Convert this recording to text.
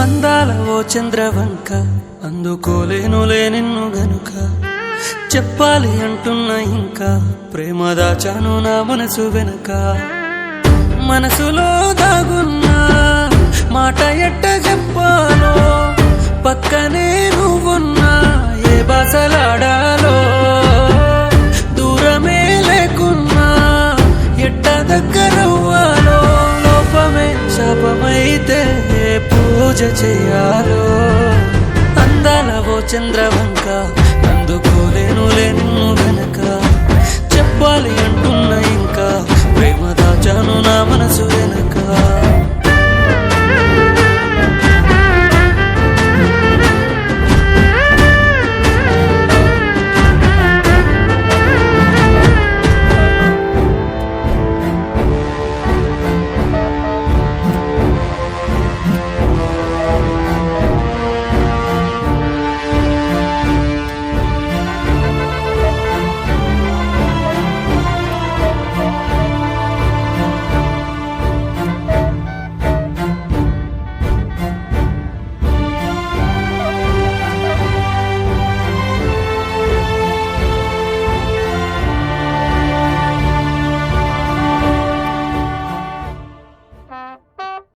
అందాల ఓ చంద్రవంక అందుకోలేనులే నిన్ను గనుక చెప్పాలి అంటున్నా ఇంకా ప్రేమ దాచాను నా మనసు వెనక మనసులో దాగున్నా మాట ఎట్ట చెప్పాలో పక్కనే నువ్వున్నా ఏ భాషలాడాలో దూరమే లేకున్నా ఎట్ట దగ్గరవ్వాలో లోపమే శాపమైతే పూజ చేయాలో అందాల ఓ చంద్రవంక అందుకోలేనులే నిన్ను వెనక చెప్పాలి అంటున్నా ఇంకా ప్రేమ దాచాను నా మనసు వెనక